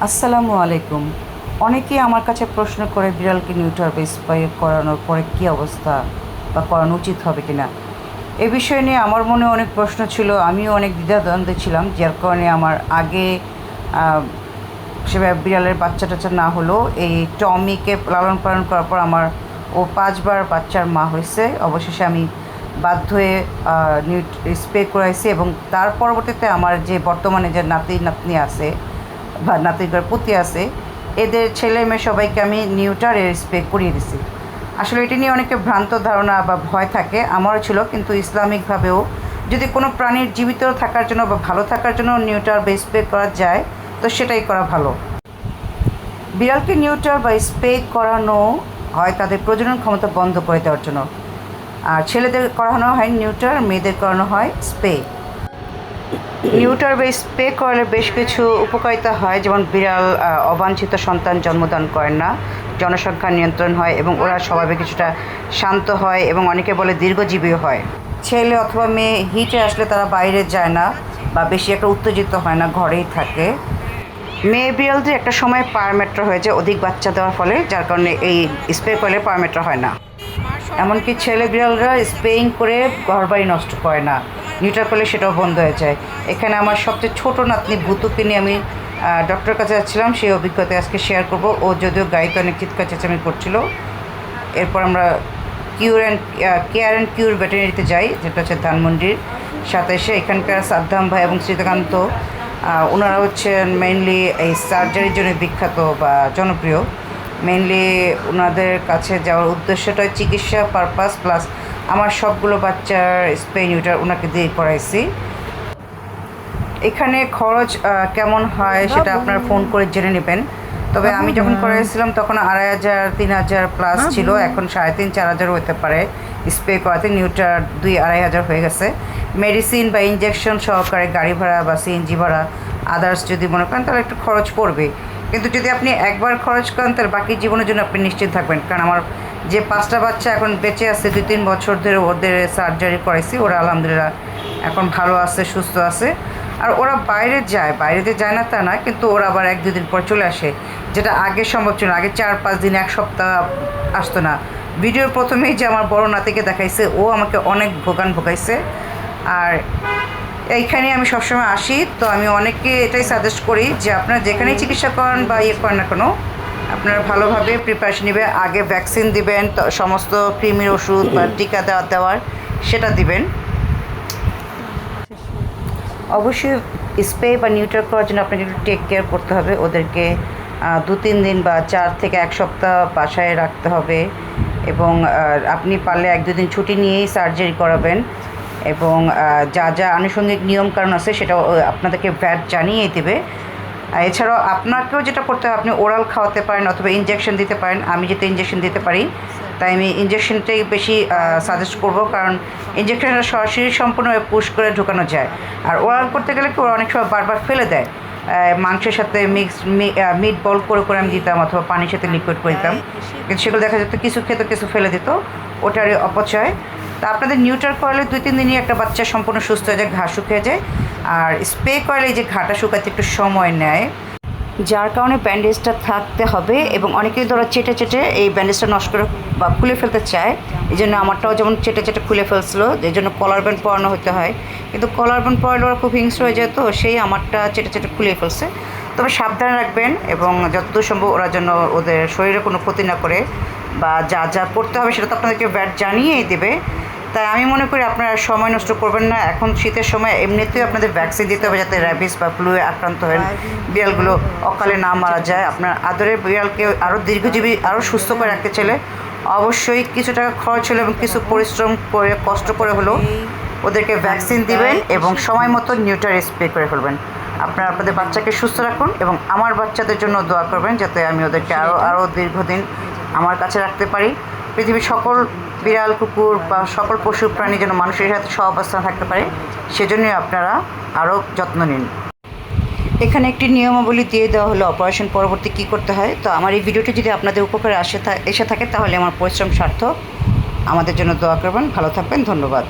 আসসালামু আলাইকুম। অনেকেই আমার কাছে প্রশ্ন করে বিড়ালকে নিউটার বা স্প্রে করানোর পরে কী অবস্থা বা করানো উচিত হবে কি না। এ বিষয় নিয়ে আমার মনে অনেক প্রশ্ন ছিল, আমিও অনেক দ্বিধাদ্বন্দ্বে ছিলাম, যার কারণে আমার আগে সেভাবে বিড়ালের বাচ্চা টাচ্চা না হলেও এই টমিকে লালন পালন করার পর আমার ও 5বার বাচ্চার মা হয়েছে। অবশেষে আমি বাধ্য হয়ে স্প্রে করাইছি এবং তার পরবর্তীতে আমার যে বর্তমানে যে নাতি নাতনি আছে বা নাতির পুতি আছে, এদের ছেলে মেয়ে সবাইকে আমি নিউটারের স্প্রে করিয়ে দিছি। আসলে এটি নিয়ে অনেকে ভ্রান্ত ধারণা বা ভয় থাকে, আমারও ছিল, কিন্তু ইসলামিকভাবেও যদি কোনো প্রাণীর জীবিত থাকার জন্য বা ভালো থাকার জন্য নিউটার বা স্প্রে করা যায় তো সেটাই করা ভালো। বিড়ালকে নিউটার বা স্প্রে করানো হয় তাদের প্রজনন ক্ষমতা বন্ধ করে দেওয়ার জন্য, আর ছেলেদের করানো হয় নিউটার, মেয়েদের করানো হয় স্প্রে। নিউটার বা স্প্রে করলে বেশ কিছু উপকারিতা হয়, যেমন বিড়াল অবাঞ্ছিত সন্তান জন্মদান করেন না, জনসংখ্যা নিয়ন্ত্রণ হয় এবং ওরা স্বভাবে কিছুটা শান্ত হয় এবং অনেকে বলে দীর্ঘজীবীও হয়। ছেলে অথবা মেয়ে হিটে আসলে তারা বাইরে যায় না বা বেশি একটা উত্তেজিত হয় না, ঘরেই থাকে। মেয়ে বিড়ালদের একটা সময় পারমেট্রা হয়ে যায় অধিক বাচ্চা দেওয়ার ফলে, যার কারণে এই স্প্রে করলে পারমেট্রা হয় না। এমনকি ছেলে বিড়ালরা স্প্রেইং করে ঘরবাড়ি নষ্ট করে না, নিউটার করলে সেটাও বন্ধ হয়ে যায়। এখানে আমার সবচেয়ে ছোটো নাতনি ভুতুকে নিয়ে আমি ডক্টরের কাছে যাচ্ছিলাম, সেই অভিজ্ঞতা আজকে শেয়ার করব। ও যদিও গাড়িতে অনেক চিৎকার চেঁচামি করছিল। এরপর আমরা কেয়ার অ্যান্ড কিউর ভেটেরিনারিতে যাই, যেটা হচ্ছে ধানমন্ডির সাথে। এসে এখানকার সাদ্দাম ভাই এবং শ্রীকান্ত, ওনারা হচ্ছেন মেইনলি এই সার্জারির জন্য বিখ্যাত বা জনপ্রিয়। মেইনলি ওনাদের কাছে যাওয়ার উদ্দেশ্যটা চিকিৎসা পারপাস প্লাস আমার সবগুলো বাচ্চার স্প্রে নিউটার ওনাকে দিয়ে করাইছি। এখানে খরচ কেমন হয় সেটা আপনার ফোন করে জেনে নেবেন। তবে আমি যখন করাইছিলাম তখন 2500-3000 প্লাস ছিল, এখন 3500-4000 হতে পারে স্প্রে করাতে। নিউটার 2-2500 হয়ে গেছে। মেডিসিন বা ইঞ্জেকশন সহকারে গাড়ি ভাড়া বা সিএনজি ভাড়া আদার্স যদি মনে করেন তাহলে একটু খরচ পড়বে, কিন্তু যদি আপনি একবার খরচ করেন তাহলে বাকি জীবনের জন্য আপনি নিশ্চিত থাকবেন। কারণ আমার যে 5টা বাচ্চা এখন বেঁচে আছে, 2-3 বছর ধরে ওদের সার্জারি করাইছি, ওরা আলহামদুলিল্লাহ এখন ভালো আছে, সুস্থ আছে। আর ওরা বাইরে যায় না তা নয়, কিন্তু ওরা আবার 1-2 দিন পর চলে আসে, যেটা আগে সম্ভব ছিল না। আগে 4-5 দিন, 1 সপ্তাহ আসতো না। ভিডিওর প্রথমেই যে আমার বড় নাতিকে দেখাইছে, ও আমাকে অনেক ভোগাইছে। আর এইখানে আমি সবসময় আসি, তো আমি অনেককে এটাই সাজেস্ট করি যে আপনারা যেখানেই চিকিৎসা করেন বা করেন না কেন, আপনারা ভালোভাবে প্রিপারেশন নেবেন। আগে ভ্যাকসিন দিবেন, তো সমস্ত কৃমির ওষুধ বা টিকা দেওয়ার সেটা দিবেন। অবশ্যই স্প্রে বা নিউটার করার জন্য আপনাকে একটু টেক কেয়ার করতে হবে। ওদেরকে 2-3 দিন বা 4 থেকে 1 সপ্তাহ বাসায় রাখতে হবে এবং আপনি পারলে 1-2 দিন ছুটি নিয়েই সার্জারি করাবেন। এবং যা আনুষঙ্গিক নিয়মকানুন আছে সেটাও আপনাদেরকে ভ্যাট জানিয়ে দেবে। এছাড়াও আপনাকেও যেটা করতে হবে, আপনি ওরাল খাওয়াতে পারেন অথবা ইনজেকশন দিতে পারেন। আমি যেহেতু ইনজেকশন দিতে পারি তাই আমি ইনজেকশনটাই বেশি সাজেস্ট করব, কারণ ইনজেকশনটা সরাসরি সম্পূর্ণভাবে পুশ করে ঢোকানো যায়। আর ওরাল করতে গেলে কি ওরা অনেক সময় বারবার ফেলে দেয়। মাংসের সাথে মিট বল করে আমি দিতাম অথবা পানির সাথে লিকুইড করে দিতাম, কিন্তু সেগুলো দেখা যেত কিছু খেতে কিছু ফেলে দিত, ওটারই অপচয়। তা আপনাদের নিউটার করালে 2-3 দিনই একটা বাচ্চা সম্পূর্ণ সুস্থ হয়ে যায়, ঘা শুকিয়ে যায়। আর স্প্রে করলে যে ঘাটা শুকাতে একটু সময় নেয়, যার কারণে ব্যান্ডেজটা থাকতে হবে। এবং অনেকেই ধরো চেটে এই ব্যান্ডেজটা নষ্ট করে বা খুলে ফেলতে চায়, এই জন্য আমারটাও যেমন চেটে খুলে ফেলছিল, এই জন্য কলার ব্যান্ড পরানো হতে হয়। কিন্তু কলার ব্যান্ড পরালে ওরা খুব হিংস্র হয়ে যায়, তো সেই আমারটা চেটে খুলে ফেলছে। তবে সাবধানে রাখবেন এবং যতদূর সম্ভব ওরা যেন ওদের শরীরে কোনো ক্ষতি না করে, বা যা করতে হবে সেটা তো আপনাদেরকে ব্যাট জানিয়েই দেবে। তাই আমি মনে করি আপনারা সময় নষ্ট করবেন না। এখন শীতের সময় এমনিতেই আপনাদের ভ্যাকসিন দিতে হবে যাতে র্যাবিস বা ফ্লুয়ে আক্রান্ত হন, বিড়ালগুলো অকালে না মারা যায়। আপনার আদরের বিড়ালকে আরও দীর্ঘজীবী, আরও সুস্থ করে রাখতে চাইলে অবশ্যই কিছু টাকা খরচ হলে এবং কিছু পরিশ্রম করে কষ্ট করে হলেও ওদেরকে ভ্যাকসিন দিবেন এবং সময় মতো নিউটার স্প্রে করে ফেলবেন। আপনারা আপনাদের বাচ্চাকে সুস্থ রাখুন এবং আমার বাচ্চাদের জন্য দোয়া করবেন যাতে আমি ওদেরকে আরও দীর্ঘদিন আমার কাছে রাখতে পারি। পৃথিবীর সকল বিড়াল, কুকুর বা সকল পশু প্রাণী যেন মানুষের সাথে সহাবস্থান থাকতে পারে, সেজন্যই আপনারা আরও যত্ন নিন। এখানে একটি নিয়মাবলী দিয়ে দেওয়া হলো অপারেশন পরবর্তী কী করতে হয়। তো আমার এই ভিডিওটি যদি আপনাদের উপকারে এসে থাকে তাহলে আমার পরিশ্রম সার্থক। আমাদের জন্য দোয়া করবেন। ভালো থাকবেন। ধন্যবাদ।